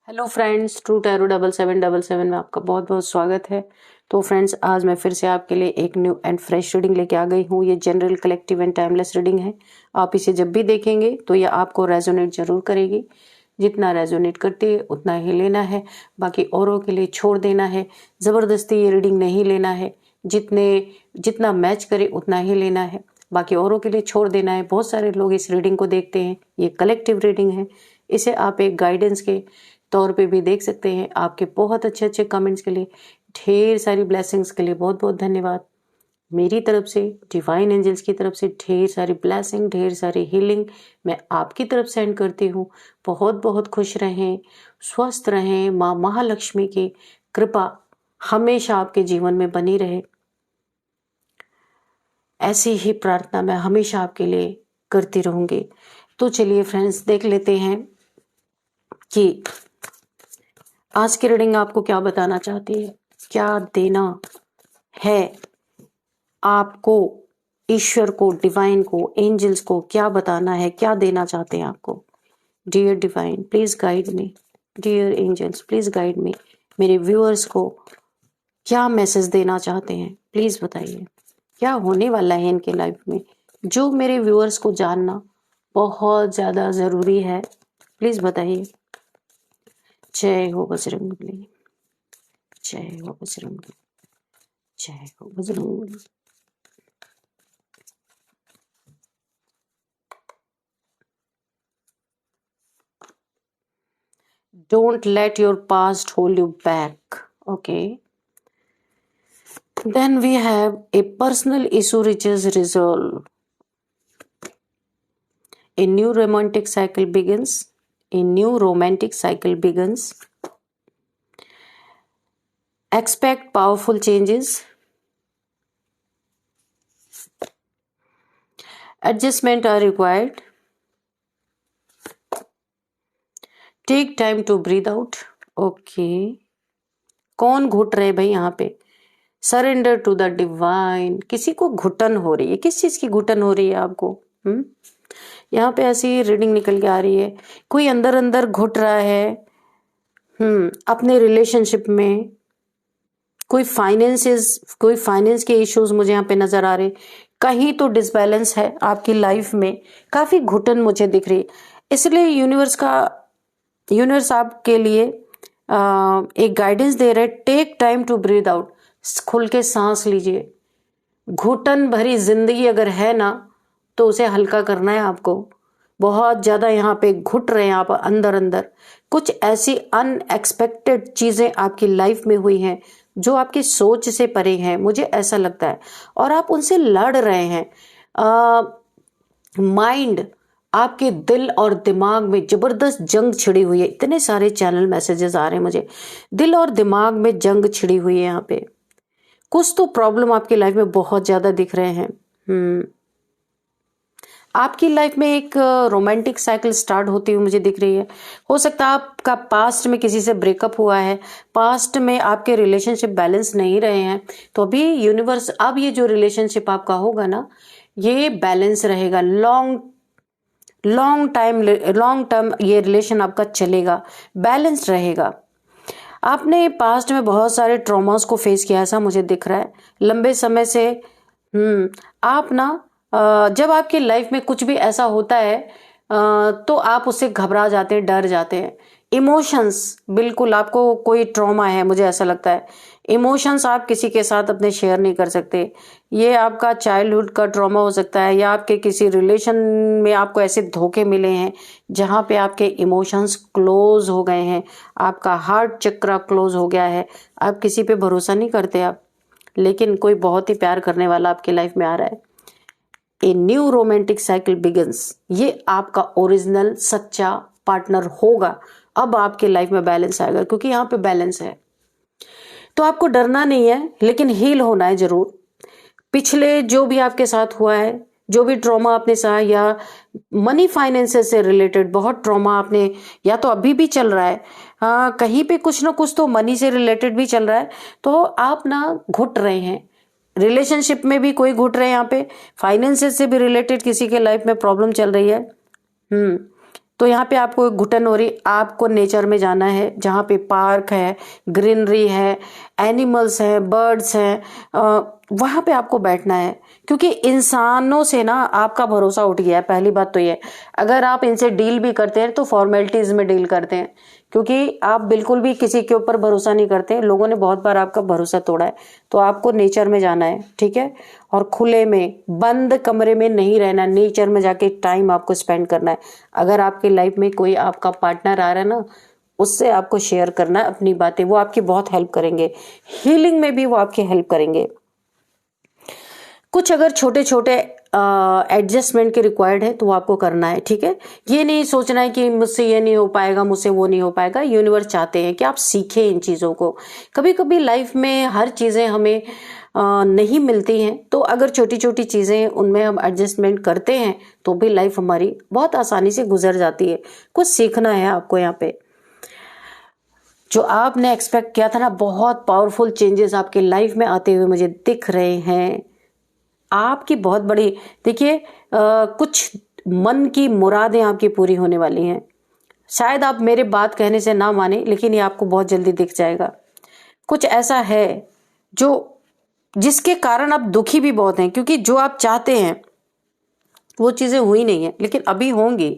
Hello friends, true tarot 7777 में आपका बहुत बहुत स्वागत है। तो फ्रेंड्स, आज मैं फिर से आपके लिए एक न्यू एंड फ्रेश रीडिंग लेके आ गई हूँ। ये general, collective and timeless reading है। आप इसे जब भी देखेंगे तो ये आपको रेजोनेट जरूर करेगी। जितना रेजोनेट करती है उतना ही लेना है, बाकी औरों के लिए छोड़ देना है। ज़बरदस्ती ये रीडिंग नहीं लेना है। जितना मैच करे उतना ही लेना है, बाकी औरों के लिए छोड़ देना है। बहुत सारे लोग इस रीडिंग को देखते हैं। ये कलेक्टिव रीडिंग है। इसे आप एक गाइडेंस के तौर पे भी देख सकते हैं। आपके बहुत अच्छे अच्छे कमेंट्स के लिए, ढेर सारी ब्लेसिंग्स के लिए बहुत बहुत धन्यवाद। मेरी तरफ से, डिवाइन एंजल्स की तरफ से ढेर सारी ब्लेसिंग, ढेर सारी हीलिंग मैं आपकी तरफ सेंड करती हूँ। बहुत बहुत खुश रहें, स्वस्थ रहें। माँ महालक्ष्मी की कृपा हमेशा आपके जीवन में बनी रहे, ऐसी ही प्रार्थना मैं हमेशा आपके लिए करती रहूंगी। तो चलिए फ्रेंड्स, देख लेते हैं कि आज की रीडिंग आपको क्या बताना चाहती है, क्या देना है आपको। ईश्वर को, डिवाइन को, एंजल्स को क्या बताना है, क्या देना चाहते हैं आपको। Dear divine, please guide me. Dear angels, please guide me. मेरे व्यूअर्स को क्या मैसेज देना चाहते हैं, प्लीज बताइए। क्या होने वाला है इनके लाइफ में, जो मेरे व्यूअर्स को जानना बहुत ज्यादा जरूरी है। प्लीज बताइए। जय हो बजरंगबली, जय हो बजरंगबली, जय हो Bajrangbali. Don't let your past hold you back. Okay. Then we have a personal issue reaches resolve. A new romantic cycle begins. A new romantic cycle begins. Expect powerful changes. Adjustment are required. Take time to breathe out. Okay. कौन घुट रहे भाई यहाँ पे? Surrender to the divine. किसी को घुटन हो रही है, किस चीज की घुटन हो रही है आपको? यहाँ पे ऐसी रीडिंग निकल के आ रही है, कोई अंदर अंदर घुट रहा है। अपने रिलेशनशिप में कोई फाइनेंस के इश्यूज मुझे यहाँ पे नजर आ रहे। कहीं तो डिसबैलेंस है आपकी लाइफ में, काफी घुटन मुझे दिख रही। इसलिए यूनिवर्स आपके लिए एक गाइडेंस दे रहे। Take time to breathe out. खुल के सांस लीजिए। घुटन भरी जिंदगी अगर है ना, तो उसे हल्का करना है आपको। बहुत ज्यादा यहाँ पे घुट रहे हैं आप अंदर अंदर। कुछ ऐसी अनएक्सपेक्टेड चीजें आपकी लाइफ में हुई हैं जो आपकी सोच से परे हैं, मुझे ऐसा लगता है, और आप उनसे लड़ रहे हैं। माइंड, आपके दिल और दिमाग में जबरदस्त जंग छिड़ी हुई है। इतने सारे चैनल मैसेजेस आ रहे हैं मुझे। दिल और दिमाग में जंग छिड़ी हुई है यहाँ पे। कुछ तो प्रॉब्लम आपकी लाइफ में बहुत ज्यादा दिख रहे हैं। आपकी लाइफ में एक रोमांटिक साइकिल स्टार्ट होती हुई मुझे दिख रही है। हो सकता है आपका पास्ट में किसी से ब्रेकअप हुआ है, पास्ट में आपके रिलेशनशिप बैलेंस नहीं रहे हैं, तो अभी यूनिवर्स, अब ये जो रिलेशनशिप आपका होगा ना, ये बैलेंस रहेगा। लॉन्ग टर्म ये रिलेशन आपका चलेगा, बैलेंस रहेगा। आपने पास्ट में बहुत सारे ट्रॉमास को फेस किया, ऐसा मुझे दिख रहा है लंबे समय से। आप ना, जब आपकी लाइफ में कुछ भी ऐसा होता है तो आप उससे घबरा जाते हैं, डर जाते हैं। इमोशंस, बिल्कुल आपको कोई ट्रॉमा है, मुझे ऐसा लगता है। इमोशंस आप किसी के साथ अपने शेयर नहीं कर सकते। ये आपका चाइल्डहुड का ट्रॉमा हो सकता है, या आपके किसी रिलेशन में आपको ऐसे धोखे मिले हैं जहाँ पे आपके इमोशंस क्लोज हो गए हैं, आपका हार्ट चक्रा क्लोज हो गया है, आप किसी पे भरोसा नहीं करते आप, लेकिन कोई बहुत ही प्यार करने वाला आपकी लाइफ में आ रहा है। A new romantic cycle begins. ये आपका ओरिजिनल सच्चा पार्टनर होगा। अब आपके लाइफ में बैलेंस आएगा, क्योंकि यहाँ पे बैलेंस है। तो आपको डरना नहीं है, लेकिन हील होना है जरूर। पिछले जो भी आपके साथ हुआ है, जो भी ट्रॉमा आपने सहा, या मनी फाइनेंसेस से रिलेटेड बहुत ट्रॉमा आपने, या तो अभी भी चल रहा है, कहीं पे कुछ ना कुछ तो मनी से रिलेटेड भी चल रहा है, तो आप ना घुट रहे हैं। रिलेशनशिप में भी कोई घुट रहे हैं यहाँ पे, फाइनेंसेस से भी रिलेटेड किसी के लाइफ में प्रॉब्लम चल रही है। तो यहाँ पे आपको घुटन हो रही, आपको नेचर में जाना है, जहाँ पे पार्क है, ग्रीनरी है, एनिमल्स हैं, बर्ड्स हैं, वहाँ पे आपको बैठना है। क्योंकि इंसानों से ना आपका भरोसा उठ गया है, पहली बात तो ये। अगर आप इनसे डील भी करते हैं तो फॉर्मेलिटीज में डील करते हैं, क्योंकि आप बिल्कुल भी किसी के ऊपर भरोसा नहीं करते। लोगों ने बहुत बार आपका भरोसा तोड़ा है। तो आपको नेचर में जाना है, ठीक है, और खुले में बंद कमरे में नहीं रहना, नेचर में जाके टाइम आपको स्पेंड करना है। अगर आपकी लाइफ में कोई आपका पार्टनर आ रहा है ना, उससे आपको शेयर करना है अपनी बातें, वो आपकी बहुत हेल्प करेंगे। हीलिंग में भी वो आपकी हेल्प करेंगे। कुछ अगर छोटे छोटे एडजस्टमेंट के रिक्वायर्ड है तो वो आपको करना है, ठीक है। ये नहीं सोचना है कि मुझसे ये नहीं हो पाएगा, मुझसे वो नहीं हो पाएगा। यूनिवर्स चाहते हैं कि आप सीखें इन चीज़ों को। कभी कभी लाइफ में हर चीज़ें हमें नहीं मिलती हैं, तो अगर छोटी छोटी चीज़ें उनमें हम एडजस्टमेंट करते हैं तो भी लाइफ हमारी बहुत आसानी से गुजर जाती है। कुछ सीखना है आपको यहाँ पे। जो आपने एक्सपेक्ट किया था ना, बहुत पावरफुल चेंजेस आपके लाइफ में आते हुए मुझे दिख रहे हैं। आपकी बहुत बड़ी, देखिए, कुछ मन की मुरादें आपकी पूरी होने वाली हैं। शायद आप मेरे बात कहने से ना माने, लेकिन ये आपको बहुत जल्दी दिख जाएगा। कुछ ऐसा है जो जिसके कारण आप दुखी भी बहुत हैं, क्योंकि जो आप चाहते हैं वो चीज़ें हुई नहीं है, लेकिन अभी होंगी।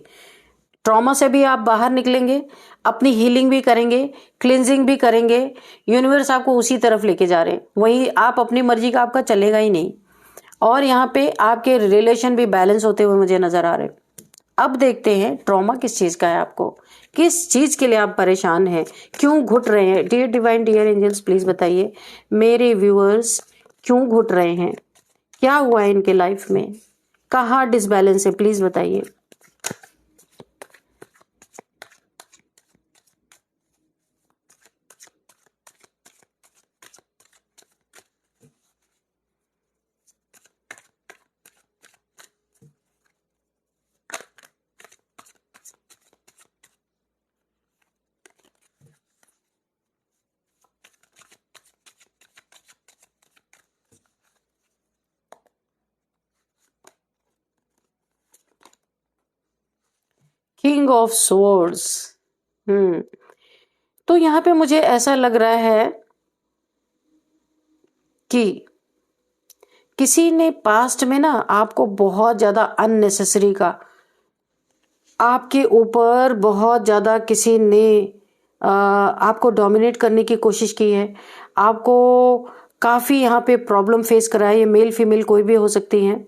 ट्रॉमा से भी आप बाहर निकलेंगे, अपनी हीलिंग भी करेंगे, क्लिनजिंग भी करेंगे। यूनिवर्स आपको उसी तरफ लेके जा रहे हैं। वहीं आप अपनी मर्जी का आपका चलेगा ही नहीं। और यहाँ पे आपके रिलेशन भी बैलेंस होते हुए मुझे नजर आ रहे हैं। अब देखते हैं ट्रॉमा किस चीज का है, आपको किस चीज के लिए आप परेशान हैं, क्यों घुट रहे हैं। Dear divine, dear angels, please बताइए मेरे व्यूअर्स क्यों घुट रहे हैं, क्या हुआ है इनके लाइफ में, कहाँ डिसबैलेंस है, प्लीज बताइए। King of swords. तो यहाँ पे मुझे ऐसा लग रहा है कि किसी ने पास्ट में ना आपको बहुत ज्यादा अननेसेसरी का, आपके ऊपर बहुत ज्यादा किसी ने आपको डोमिनेट करने की कोशिश की है। आपको काफी यहाँ पे प्रॉब्लम फेस करा है। ये मेल फीमेल कोई भी हो सकती हैं।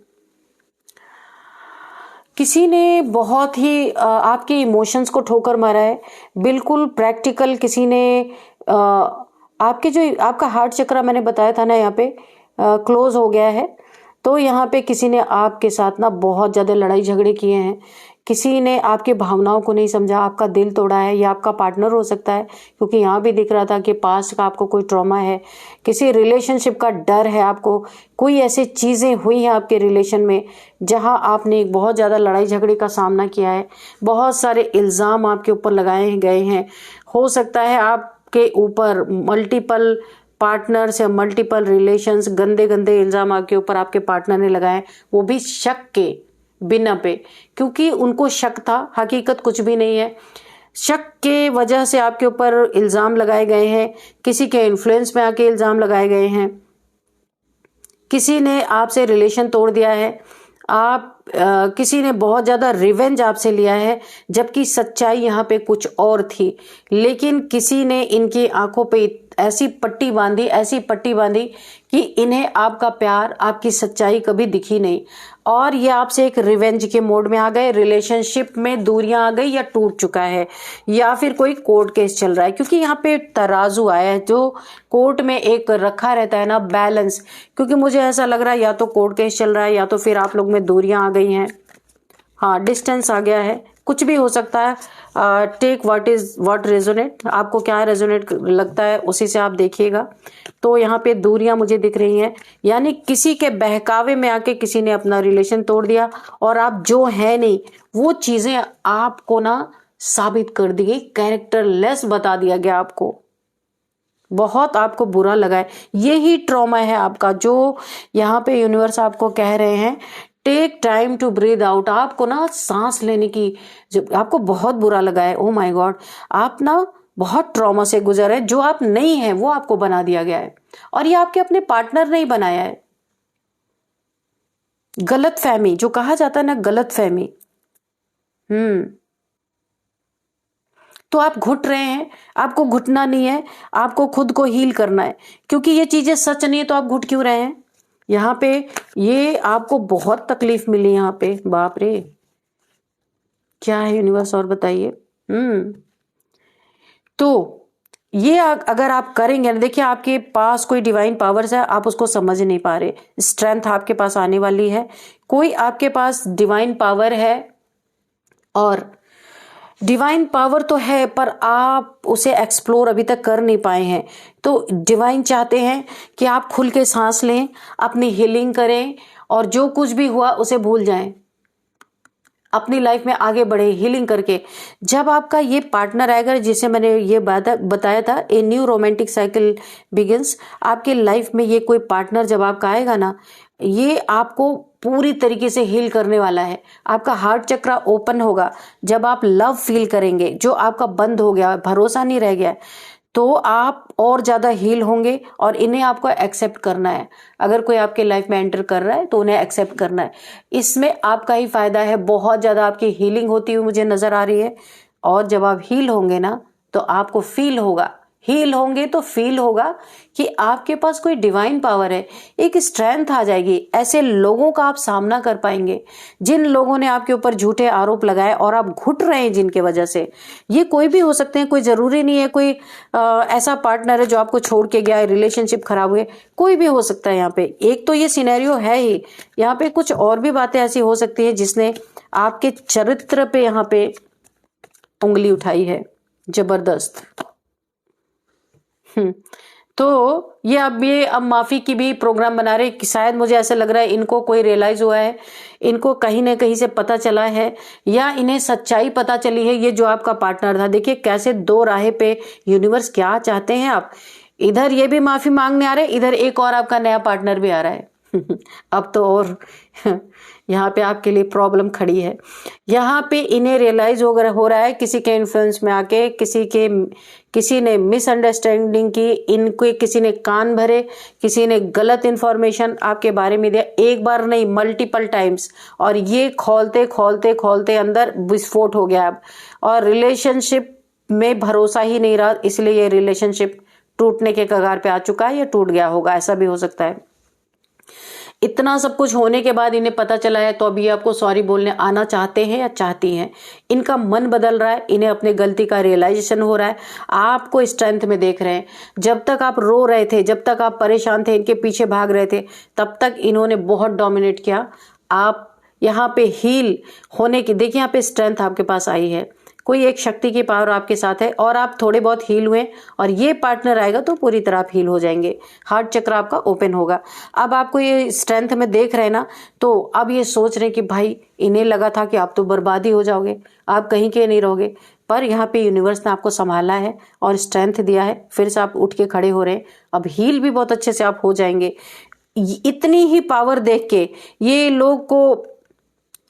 किसी ने बहुत ही आपके इमोशंस को ठोकर मारा है। बिल्कुल प्रैक्टिकल किसी ने आपके जो आपका हार्ट चक्रा मैंने बताया था ना, यहाँ पे क्लोज हो गया है। तो यहाँ पे किसी ने आपके साथ ना बहुत ज्यादा लड़ाई झगड़े किए हैं। किसी ने आपकी भावनाओं को नहीं समझा, आपका दिल तोड़ा है। या आपका पार्टनर हो सकता है, क्योंकि यहाँ भी दिख रहा था कि पास्ट का आपको कोई ट्रॉमा है, किसी रिलेशनशिप का डर है आपको। कोई ऐसी चीजें हुई हैं आपके रिलेशन में जहां आपने एक बहुत ज्यादा लड़ाई झगड़े का सामना किया है। बहुत सारे इल्जाम आपके ऊपर लगाए गए हैं। हो सकता है आपके ऊपर मल्टीपल पार्टनर्स या मल्टीपल रिलेशंस, गंदे गंदे इल्जाम आपके ऊपर आपके पार्टनर ने लगाए, वो भी शक के बिना पे, क्योंकि उनको शक था, हकीकत कुछ भी नहीं है। शक के वजह से आपके ऊपर इल्जाम लगाए गए हैं। किसी के इन्फ्लुएंस में आके इल्जाम लगाए गए हैं। किसी ने आपसे रिलेशन तोड़ दिया है। आप किसी ने बहुत ज्यादा रिवेंज आपसे लिया है, जबकि सच्चाई यहाँ पे कुछ और थी। लेकिन किसी ने इनकी आंखों पे ऐसी पट्टी बांधी, ऐसी पट्टी बांधी कि इन्हें आपका प्यार, आपकी सच्चाई कभी दिखी नहीं। और ये आपसे एक रिवेंज के मोड में आ गए। रिलेशनशिप में दूरियां आ गई या टूट चुका है, या फिर कोई कोर्ट केस चल रहा है। क्योंकि यहाँ पे तराजू आया है, जो कोर्ट में एक रखा रहता है ना बैलेंस। क्योंकि मुझे ऐसा लग रहा है या तो कोर्ट केस चल रहा है, या तो फिर आप लोग में दूरियां आ गई हैं। हाँ, डिस्टेंस आ गया है, कुछ भी हो सकता है। टेक व्हाट रेजोनेट, आपको क्या रेजोनेट लगता है उसी से आप देखिएगा। तो यहाँ पे दूरियां मुझे दिख रही हैं, यानी किसी के बहकावे में आके किसी ने अपना रिलेशन तोड़ दिया, और आप जो है नहीं वो चीजें आपको ना साबित कर दी गई, कैरेक्टरलेस बता दिया गया आपको। बहुत आपको बुरा लगा है। यही ट्रॉमा है आपका, जो यहाँ पे यूनिवर्स आपको कह रहे हैं take time to breathe out. आपको ना सांस लेने की, जब आपको बहुत बुरा लगा है, ओ माय गॉड, आप ना बहुत ट्रॉमा से गुजर है, जो आप नहीं है वो आपको बना दिया गया है, और ये आपके अपने पार्टनर ने ही बनाया है। गलत फहमी जो कहा जाता है ना, गलत फहमी। तो आप घुट रहे हैं, आपको घुटना नहीं है, आपको खुद को हील करना है, क्योंकि ये चीजें सच नहीं है तो आप घुट क्यों रहे हैं। यहाँ पे ये आपको बहुत तकलीफ मिली यहाँ पे, बाप रे, क्या है यूनिवर्स, और बताइए। तो ये अगर आप करेंगे ना, देखिए आपके पास कोई डिवाइन पावर्स है, आप उसको समझ नहीं पा रहे। स्ट्रेंथ आपके पास आने वाली है, कोई आपके पास डिवाइन पावर है, और डिवाइन पावर तो है पर आप उसे एक्सप्लोर अभी तक कर नहीं पाए हैं। तो डिवाइन चाहते हैं कि आप खुल के सांस लें, अपनी हीलिंग करें, और जो कुछ भी हुआ उसे भूल जाएं, अपनी लाइफ में आगे बढ़े हीलिंग करके। जब आपका ये पार्टनर आएगा, जिसे मैंने ये बताया था, a new romantic cycle begins, आपके लाइफ में ये कोई पार्टनर जब आपका आएगा ना, ये आपको पूरी तरीके से हील करने वाला है। आपका हार्ट चक्रा ओपन होगा जब आप लव फील करेंगे, जो आपका बंद हो गया, भरोसा नहीं रह गया, तो आप और ज्यादा हील होंगे, और इन्हें आपको एक्सेप्ट करना है। अगर कोई आपके लाइफ में एंटर कर रहा है तो उन्हें एक्सेप्ट करना है, इसमें आपका ही फायदा है। बहुत ज्यादा आपकी हीलिंग होती हुई मुझे नजर आ रही है, और जब आप हील होंगे ना तो आपको फील होगा, हील होंगे तो फील होगा कि आपके पास कोई डिवाइन पावर है, एक स्ट्रेंथ आ जाएगी। ऐसे लोगों का आप सामना कर पाएंगे जिन लोगों ने आपके ऊपर झूठे आरोप लगाए और आप घुट रहे हैं जिनके वजह से। ये कोई भी हो सकते हैं, कोई जरूरी नहीं है कोई ऐसा पार्टनर है जो आपको छोड़ के गया है, रिलेशनशिप खराब हुए, कोई भी हो सकता है। यहाँ पे एक तो ये सिनेरियो है ही, यहाँ पे कुछ और भी बातें ऐसी हो सकती है जिसने आपके चरित्र पे यहाँ पे उंगली उठाई है, जबरदस्त। तो ये अब माफी की भी प्रोग्राम बना रहे कि शायद मुझे ऐसा लग रहा है इनको कोई रियलाइज हुआ है, इनको कहीं ना कहीं से पता चला है, या इन्हें सच्चाई पता चली है। ये जो आपका पार्टनर था, देखिए कैसे दो राहे पे यूनिवर्स क्या चाहते हैं आप। इधर ये भी माफी मांगने आ रहे, इधर एक और आपका नया पार्टनर भी आ रहा है। अब तो और यहाँ पे आपके लिए प्रॉब्लम खड़ी है। यहाँ पे इन्हें रियलाइज हो रहा है किसी के इन्फ्लुएंस में आके, किसी ने मिसअंडरस्टैंडिंग की, इनके किसी ने कान भरे, किसी ने गलत इंफॉर्मेशन आपके बारे में दिया, एक बार नहीं मल्टीपल टाइम्स, और ये खोलते खोलते खोलते अंदर विस्फोट हो गया अब, और रिलेशनशिप में भरोसा ही नहीं रहा, इसलिए ये रिलेशनशिप टूटने के कगार पे आ चुका है, या टूट गया होगा, ऐसा भी हो सकता है। इतना सब कुछ होने के बाद इन्हें पता चला है, तो अभी आपको सॉरी बोलने आना चाहते हैं या चाहती हैं। इनका मन बदल रहा है, इन्हें अपने गलती का रियलाइजेशन हो रहा है, आपको स्ट्रेंथ में देख रहे हैं। जब तक आप रो रहे थे, जब तक आप परेशान थे, इनके पीछे भाग रहे थे, तब तक इन्होंने बहुत डोमिनेट किया। आप यहाँ पे हील होने की, देखिए यहाँ पे स्ट्रेंथ आपके पास आई है, कोई एक शक्ति की पावर आपके साथ है, और आप थोड़े बहुत हील हुए, और ये पार्टनर आएगा तो पूरी तरह आप हील हो जाएंगे। हार्ट चक्र आपका ओपन होगा। अब आपको ये स्ट्रेंथ में देख रहे हैं ना, तो अब ये सोच रहे हैं कि भाई इन्हें लगा था कि आप तो बर्बादी हो जाओगे, आप कहीं के नहीं रहोगे, पर यहाँ पे यूनिवर्स ने आपको संभाला है और स्ट्रेंथ दिया है, फिर से आप उठ के खड़े हो रहे हैं। अब हील भी बहुत अच्छे से आप हो जाएंगे। इतनी ही पावर देख के ये लोग को,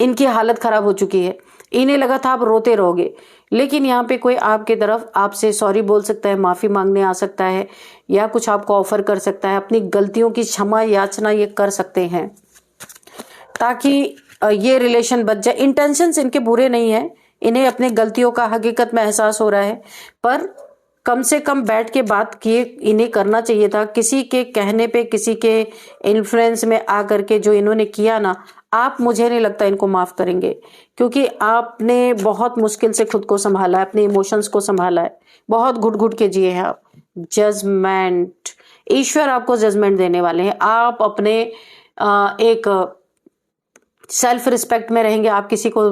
इनकी हालत खराब हो चुकी है, इन्हें लगा था आप रोते रहोगे, लेकिन यहाँ पे कोई आपके तरफ आपसे सॉरी बोल सकता है, माफी मांगने आ सकता है, या कुछ आपको ऑफर कर सकता है, अपनी गलतियों की क्षमा याचना ये कर सकते हैं, ताकि ये रिलेशन बच जाए। इंटेंशंस इनके बुरे नहीं है, इन्हें अपने गलतियों का हकीकत में एहसास हो रहा है, पर कम से कम बैठ के बात किए इन्हें करना चाहिए था। किसी के कहने पे, किसी के इन्फ्लुएंस में आकर के जो इन्होंने किया ना, आप, मुझे नहीं लगता इनको माफ करेंगे, क्योंकि आपने बहुत मुश्किल से खुद को संभाला है, अपने इमोशंस को संभाला है, बहुत घुट घुट के जिए हैं आप। जजमेंट, ईश्वर आपको जजमेंट देने वाले हैं। आप अपने एक सेल्फ रिस्पेक्ट में रहेंगे, आप किसी को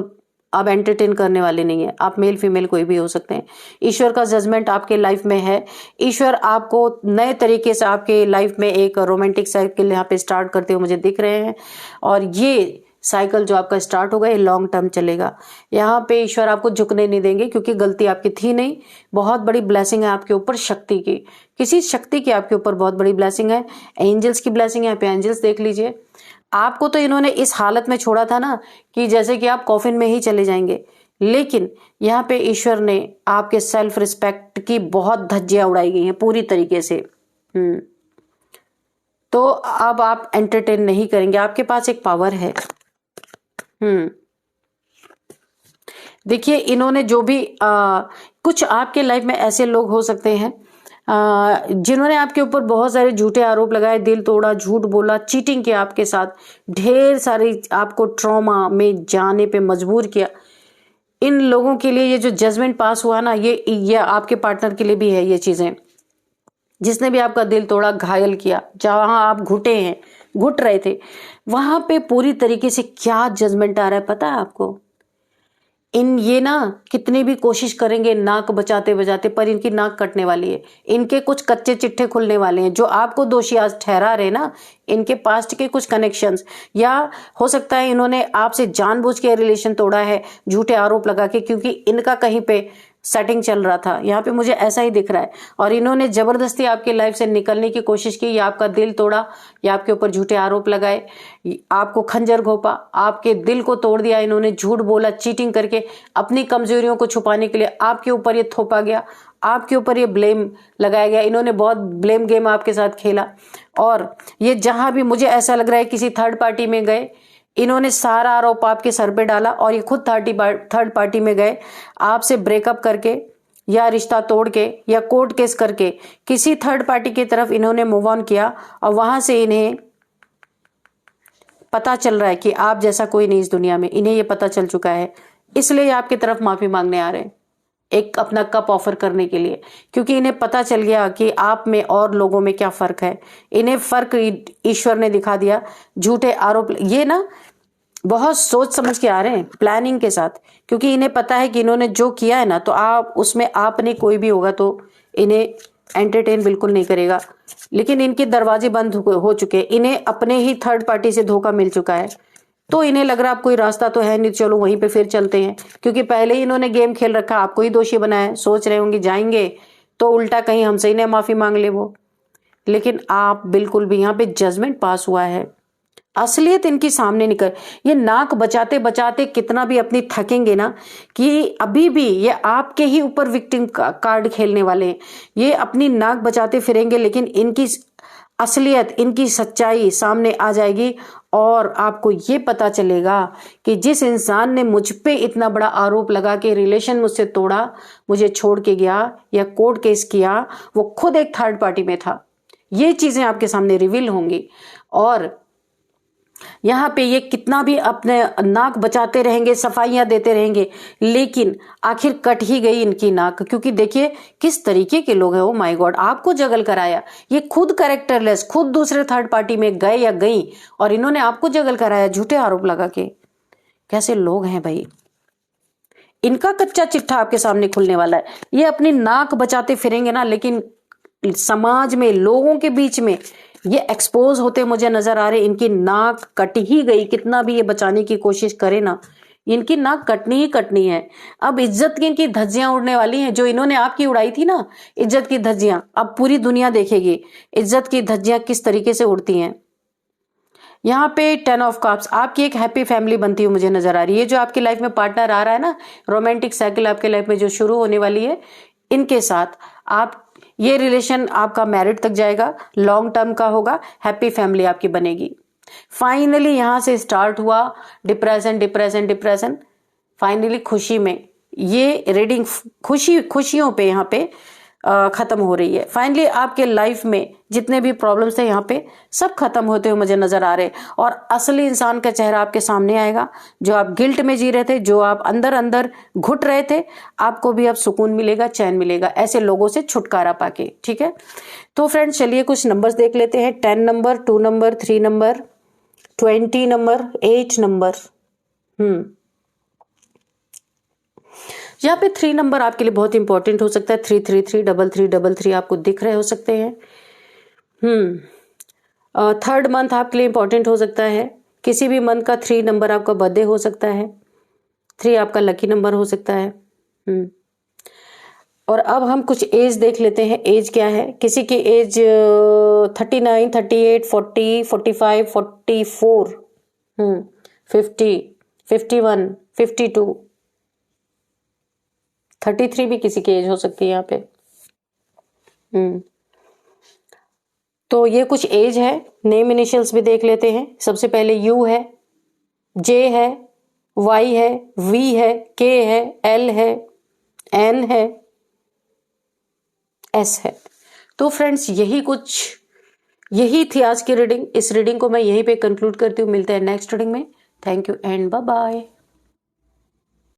अब एंटरटेन करने वाले नहीं है, आप मेल फीमेल कोई भी हो सकते हैं। ईश्वर का जजमेंट आपके लाइफ में है। ईश्वर आपको नए तरीके से आपके लाइफ में एक रोमांटिक साइकिल यहाँ पे स्टार्ट करते हुए मुझे दिख रहे हैं, और ये साइकिल जो आपका स्टार्ट होगा ये लॉन्ग टर्म चलेगा। यहाँ पे ईश्वर आपको झुकने नहीं देंगे, क्योंकि गलती आपकी थी नहीं। बहुत बड़ी ब्लेसिंग है आपके ऊपर, शक्ति की, किसी शक्ति की आपके ऊपर बहुत बड़ी ब्लेसिंग है। एंजल्स की ब्लेसिंग है, यहाँ पे एंजल्स देख लीजिए। आपको तो इन्होंने इस हालत में छोड़ा था ना कि जैसे कि आप कॉफिन में ही चले जाएंगे, लेकिन यहाँ पे ईश्वर ने आपके सेल्फ रिस्पेक्ट की बहुत धज्जियां उड़ाई गई हैं पूरी तरीके से। तो अब आप एंटरटेन नहीं करेंगे, आपके पास एक पावर है। देखिए इन्होंने जो भी कुछ आपके लाइफ में ऐसे लोग हो सकते हैं जिन्होंने आपके ऊपर बहुत सारे झूठे आरोप लगाए, दिल तोड़ा, झूठ बोला, चीटिंग किया आपके साथ, ढेर सारी आपको ट्रॉमा में जाने पे मजबूर किया। इन लोगों के लिए ये जो जजमेंट पास हुआ ना, ये आपके पार्टनर के लिए भी है ये चीजें। जिसने भी आपका दिल तोड़ा, घायल किया, जहां आप घुट रहे थे, वहां पे पूरी तरीके से क्या जजमेंट आ रहा है पता है आपको? ये ना कितनी भी कोशिश करेंगे नाक बचाते बजाते, पर इनकी नाक कटने वाली है। इनके कुछ कच्चे चिट्ठे खुलने वाले हैं। जो आपको दोषी आज ठहरा रहे ना, इनके पास्ट के कुछ कनेक्शंस, या हो सकता है इन्होंने आपसे जानबूझ के रिलेशन तोड़ा है झूठे आरोप लगा के, क्योंकि इनका कहीं पे सेटिंग चल रहा था। यहाँ पे मुझे ऐसा ही दिख रहा है, और इन्होंने जबरदस्ती आपके लाइफ से निकलने की कोशिश की, या आपका दिल तोड़ा, या आपके ऊपर झूठे आरोप लगाए, आपको खंजर घोंपा, आपके दिल को तोड़ दिया इन्होंने, झूठ बोला, चीटिंग करके अपनी कमजोरियों को छुपाने के लिए आपके ऊपर ये थोपा गया, आपके ऊपर ये ब्लेम लगाया गया। इन्होंने बहुत ब्लेम गेम आपके साथ खेला, और ये जहां भी मुझे ऐसा लग रहा है किसी थर्ड पार्टी में गए, इन्होंने सारा आरोप आपके सर पे डाला, और ये खुद थर्ड पार्टी में गए, आपसे ब्रेकअप करके या रिश्ता तोड़ के या कोर्ट केस करके किसी थर्ड पार्टी की तरफ इन्होंने मूव ऑन किया, और वहां से इन्हें पता चल रहा है कि आप जैसा कोई नहीं इस दुनिया में। इन्हें ये पता चल चुका है, इसलिए आपकी तरफ माफी मांगने आ रहे हैं, एक अपना कप ऑफर करने के लिए, क्योंकि इन्हें पता चल गया कि आप में और लोगों में क्या फर्क है। इन्हें फर्क ईश्वर ने दिखा दिया। झूठे आरोप ये ना बहुत सोच समझ के आ रहे हैं, प्लानिंग के साथ, क्योंकि इन्हें पता है कि इन्होंने जो किया है ना, तो आप उसमें आपने कोई भी होगा तो इन्हें एंटरटेन बिल्कुल नहीं करेगा। लेकिन इनके दरवाजे बंद हो चुके हैं, इन्हें अपने ही थर्ड पार्टी से धोखा मिल चुका है, तो इन्हें लग रहा है अब कोई रास्ता तो है नहीं, चलो वहीं पे फिर चलते हैं, क्योंकि पहले ही इन्होंने गेम खेल रखा, आपको ही दोषी बनाया। सोच रहे होंगे जाएंगे तो उल्टा कहीं हमसे ही नहीं माफी मांग ले वो, लेकिन आप बिल्कुल भी, यहाँ पे जजमेंट पास हुआ है, असलियत इनकी सामने निकल। ये नाक बचाते बचाते कितना भी अपनी थकेंगे ना, कि अभी भी ये आपके ही ऊपर विक्टिम कार्ड खेलने वाले हैं। ये अपनी नाक बचाते फिरेंगे, लेकिन इनकी असलियत, इनकी सच्चाई सामने आ जाएगी, और आपको ये पता चलेगा कि जिस इंसान ने मुझ पे इतना बड़ा आरोप लगा के रिलेशन मुझसे तोड़ा, मुझे छोड़ के गया या कोर्ट केस किया, वो खुद एक थर्ड पार्टी में था। ये चीजें आपके सामने रिवील होंगी, और यहाँ पे ये कितना भी अपने नाक बचाते रहेंगे, सफाइयां देते रहेंगे, लेकिन आखिर कट ही गई इनकी नाक। क्योंकि देखिए किस तरीके के लोग हैं। ओ माय गॉड, आपको जगल कराया, ये खुद कैरेक्टरलेस, खुद दूसरे थर्ड पार्टी में गए या गई, और इन्होंने आपको जगल कराया झूठे आरोप लगा के। कैसे लोग हैं भाई, इनका कच्चा चिट्ठा आपके सामने खुलने वाला है। ये अपनी नाक बचाते फिरेंगे ना, लेकिन समाज में, लोगों के बीच में ये एक्सपोज होते मुझे नजर आ रहे। इनकी नाक कट ही गई, कितना भी ये बचाने की कोशिश करे ना, इनकी नाक कटनी ही कटनी है। अब इज्जत की इनकी धज्जियां उड़ने वाली हैं, जो इन्होंने आपकी उड़ाई थी ना इज्जत की धज्जियां, अब पूरी दुनिया देखेगी इज्जत की धज्जियां किस तरीके से उड़ती हैं। यहाँ पे 10 ऑफ कप्स, आपकी एक हैप्पी फैमिली बनती हुई मुझे नजर आ रही है। जो आपकी लाइफ में पार्टनर आ रहा है ना, रोमांटिक साइकिल आपके लाइफ में जो शुरू होने वाली है, इनके साथ आप, ये रिलेशन आपका मैरिड तक जाएगा, लॉन्ग टर्म का होगा, हैप्पी फैमिली आपकी बनेगी। फाइनली यहां से स्टार्ट हुआ डिप्रेशन डिप्रेशन डिप्रेशन, फाइनली खुशी में, ये रीडिंग खुशियों पे यहाँ पे खत्म हो रही है। फाइनली आपके लाइफ में जितने भी प्रॉब्लम्स थे यहाँ पे सब खत्म होते हुए मुझे नजर आ रहे, और असली इंसान का चेहरा आपके सामने आएगा। जो आप गिल्ट में जी रहे थे, जो आप अंदर अंदर घुट रहे थे, आपको भी अब सुकून मिलेगा, चैन मिलेगा ऐसे लोगों से छुटकारा पाके। ठीक है, तो फ्रेंड्स चलिए कुछ नंबर्स देख लेते हैं। 10 number, 2 number, 3 number, 20 number, 8 number. यहाँ पे 3 नंबर आपके लिए बहुत इंपॉर्टेंट हो सकता है। 333 3333 आपको दिख रहे हो सकते हैं। थर्ड मंथ आपके लिए इंपॉर्टेंट हो सकता है। किसी भी मंथ का 3 नंबर आपका बर्थडे हो सकता है। 3 आपका लकी नंबर हो सकता है। और अब हम कुछ एज देख लेते हैं। एज क्या है, किसी की एज 39, 38, 40, 45, 44, 50, 51, 52, 33 भी किसी की एज हो सकती है यहाँ पे। तो ये कुछ एज है। नेम इनिशियल्स भी देख लेते हैं। सबसे पहले यू है, जे है, वाई है, वी है, के है, एल है, एन है, एस है। तो फ्रेंड्स यही थी आज की रीडिंग। इस रीडिंग को मैं यहीं पे कंक्लूड करती हूँ। मिलते हैं नेक्स्ट रीडिंग में। Thank you and bye bye.